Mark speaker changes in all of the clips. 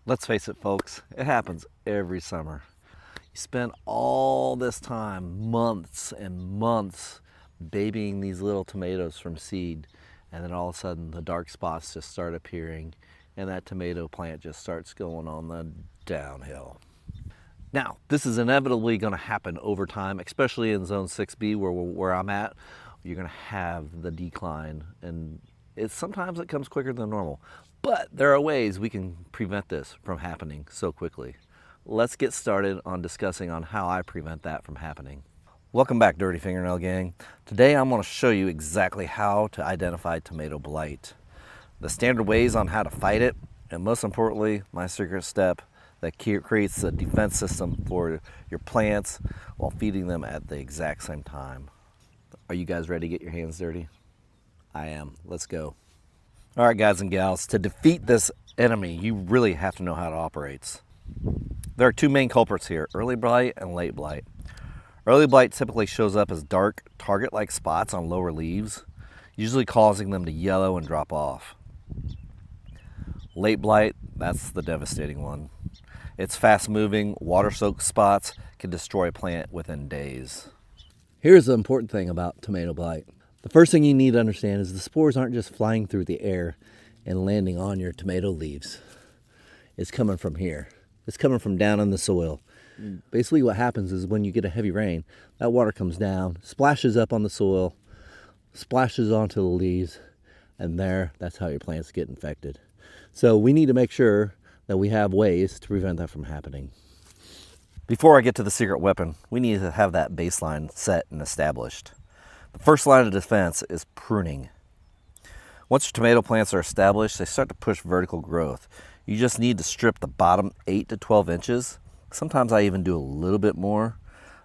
Speaker 1: Let's face it, folks, it happens every summer. You spend all this time, months and months, babying these little tomatoes from seed, and then all of a sudden the dark spots just start appearing and that tomato plant just starts going on the downhill. Now, this is inevitably going to happen over time, especially in zone 6B where I'm at. You're going to have the decline, and sometimes it comes quicker than normal. But there are ways we can prevent this from happening so quickly. Let's get started on discussing on how I prevent that from happening. Welcome back, Dirty Fingernail Gang. Today I'm going to show you exactly how to identify tomato blight, the standard ways on how to fight it, and most importantly, my secret step that creates a defense system for your plants while feeding them at the exact same time. Are you guys ready to get your hands dirty? I am. Let's go. All right, guys and gals, to defeat this enemy, you really have to know how it operates. There are two main culprits here, early blight and late blight. Early blight typically shows up as dark target-like spots on lower leaves, usually causing them to yellow and drop off. Late blight, that's the devastating one. Its fast-moving, water-soaked spots can destroy a plant within days. Here's the important thing about tomato blight. The first thing you need to understand is the spores aren't just flying through the air and landing on your tomato leaves. It's coming from here. It's coming from down in the soil. Basically what happens is when you get a heavy rain, that water comes down, splashes up on the soil, splashes onto the leaves, and that's how your plants get infected. So we need to make sure that we have ways to prevent that from happening. Before I get to the secret weapon, we need to have that baseline set and established. The first line of defense is pruning. Once your tomato plants are established, they start to push vertical growth. You just need to strip the bottom 8 to 12 inches. Sometimes I even do a little bit more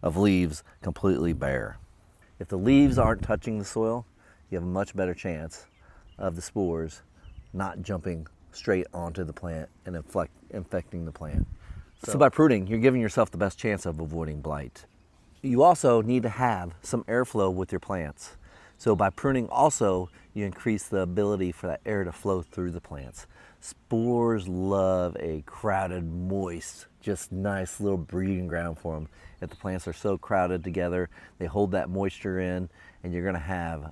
Speaker 1: of leaves completely bare. If the leaves aren't touching the soil, you have a much better chance of the spores not jumping straight onto the plant and infecting the plant. So by pruning, you're giving yourself the best chance of avoiding blight. You also need to have some airflow with your plants. So by pruning also, you increase the ability for that air to flow through the plants. Spores love a crowded, moist, just nice little breeding ground for them. If the plants are so crowded together, they hold that moisture in, and you're gonna have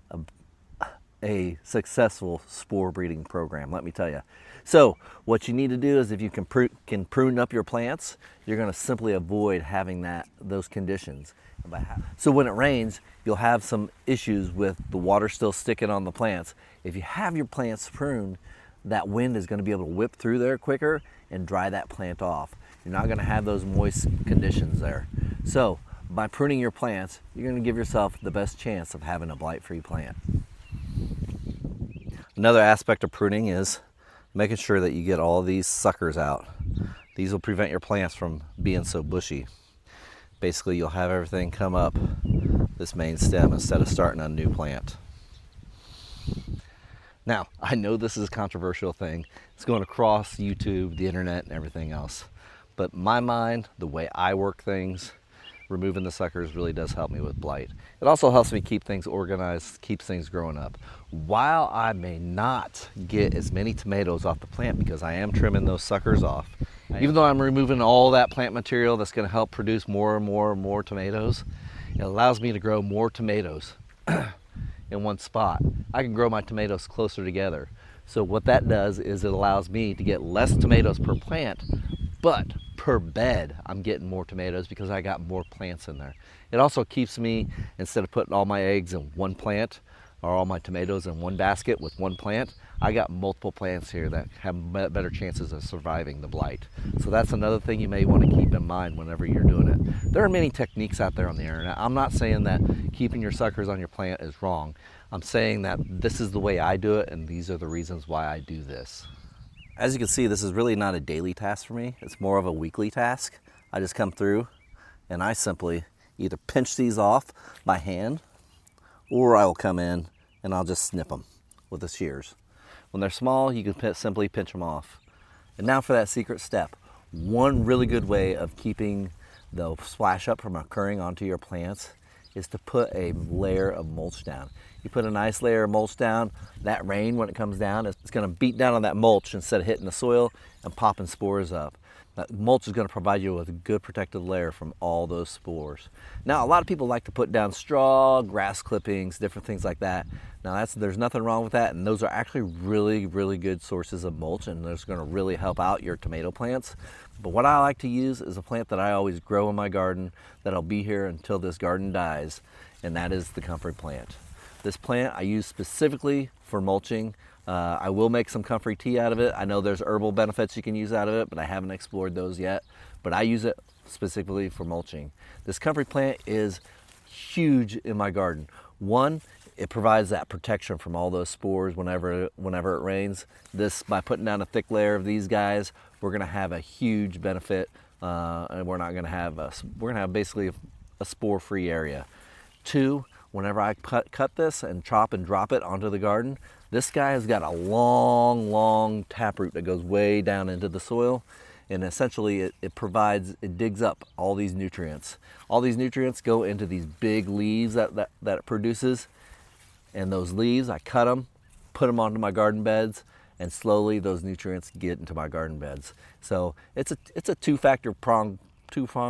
Speaker 1: a successful spore breeding program, let me tell you. So what you need to do is if you can prune up your plants, you're going to simply avoid having those conditions. So when it rains, you'll have some issues with the water still sticking on the plants. If you have your plants pruned, that wind is going to be able to whip through there quicker and dry that plant off. You're not going to have those moist conditions there. So by pruning your plants, you're going to give yourself the best chance of having a blight-free plant. Another aspect of pruning is making sure that you get all these suckers out. These will prevent your plants from being so bushy. Basically, you'll have everything come up this main stem instead of starting a new plant. Now, I know this is a controversial thing. It's going across YouTube, the internet, and everything else. But in my mind, the way I work things, removing the suckers really does help me with blight. It also helps me keep things organized, keeps things growing up. While I may not get as many tomatoes off the plant because I am trimming those suckers off, even though I'm removing all that plant material that's going to help produce more and more and more tomatoes, it allows me to grow more tomatoes in one spot. I can grow my tomatoes closer together. So what that does is it allows me to get less tomatoes per plant, but per bed, I'm getting more tomatoes because I got more plants in there. It also keeps me, instead of putting all my eggs in one plant or all my tomatoes in one basket with one plant, I got multiple plants here that have better chances of surviving the blight. So that's another thing you may want to keep in mind whenever you're doing it. There are many techniques out there on the internet. I'm not saying that keeping your suckers on your plant is wrong. I'm saying that this is the way I do it, and these are the reasons why I do this. As you can see, this is really not a daily task for me. It's more of a weekly task. I just come through and I simply either pinch these off by hand, or I will come in and I'll just snip them with the shears. When they're small, you can simply pinch them off. And now for that secret step. One really good way of keeping the splash up from occurring onto your plants is to put a layer of mulch down. You put a nice layer of mulch down, that rain, when it comes down, it's gonna beat down on that mulch instead of hitting the soil. and popping spores up. That mulch is going to provide you with a good protective layer from all those spores. Now, a lot of people like to put down straw, grass clippings, different things like that. Now, there's nothing wrong with that, and those are actually really, really good sources of mulch, and those are going to really help out your tomato plants. But what I like to use is a plant that I always grow in my garden that'll be here until this garden dies, and that is the Comfrey plant. This plant I use specifically for mulching. I will make some Comfrey tea out of it. I know there's herbal benefits you can use out of it, but I haven't explored those yet. But I use it specifically for mulching. This Comfrey plant is huge in my garden. One, it provides that protection from all those spores whenever it rains. By putting down a thick layer of these guys, we're gonna have a huge benefit, and we're gonna have basically a spore-free area. Two, whenever I cut this and chop and drop it onto the garden, this guy has got a long taproot that goes way down into the soil, and essentially it digs up all these nutrients. All these nutrients go into these big leaves that it produces, and those leaves, I cut them, put them onto my garden beds, and slowly those nutrients get into my garden beds. So it's a two-prong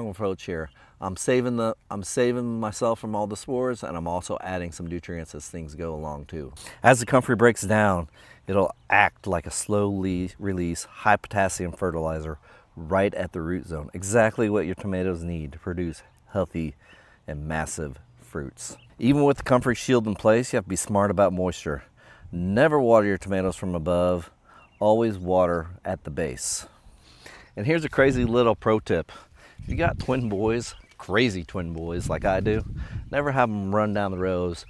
Speaker 1: approach here. I'm saving myself from all the spores, and I'm also adding some nutrients as things go along too. As the Comfrey breaks down, it'll act like a slowly release high potassium fertilizer right at the root zone. Exactly what your tomatoes need to produce healthy and massive fruits. Even with the Comfrey shield in place, you have to be smart about moisture. Never water your tomatoes from above. Always water at the base. And here's a crazy little pro tip. If you got twin boys, crazy twin boys like I do, never have them run down the rows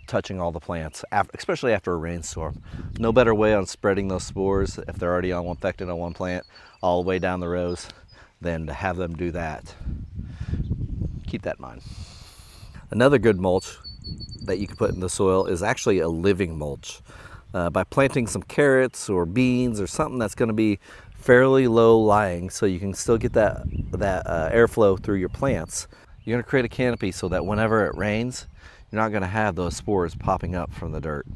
Speaker 1: touching all the plants, especially after a rainstorm. No better way on spreading those spores, if they're already infected on one plant, all the way down the rows, than to have them do that. Keep that in mind. Another good mulch that you can put in the soil is actually a living mulch. By planting some carrots or beans or something that's going to be fairly low lying, so you can still get that airflow through your plants, you're going to create a canopy so that whenever it rains, you're not going to have those spores popping up from the dirt.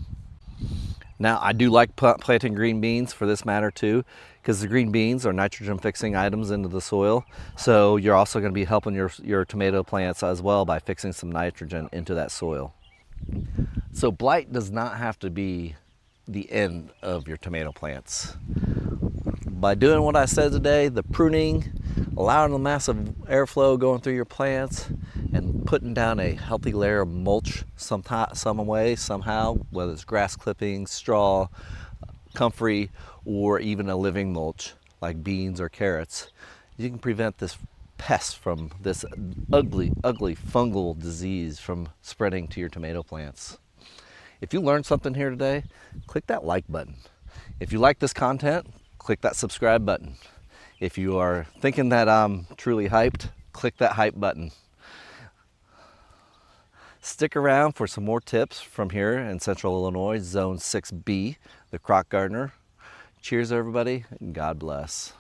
Speaker 1: Now, I do like planting green beans for this matter too, because the green beans are nitrogen fixing items into the soil. So you're also going to be helping your tomato plants as well by fixing some nitrogen into that soil. So blight does not have to be the end of your tomato plants. By doing what I said today, the pruning, allowing the massive airflow going through your plants, and putting down a healthy layer of mulch some way, somehow, whether it's grass clippings, straw, comfrey, or even a living mulch like beans or carrots, you can prevent this pest from this ugly fungal disease from spreading to your tomato plants. If you learned something here today, click that like button. If you like this content, click that subscribe button. If you are thinking that I'm truly hyped, click that hype button. Stick around for some more tips from here in Central Illinois, Zone 6B, the CrocGardener. Cheers, everybody, and God bless.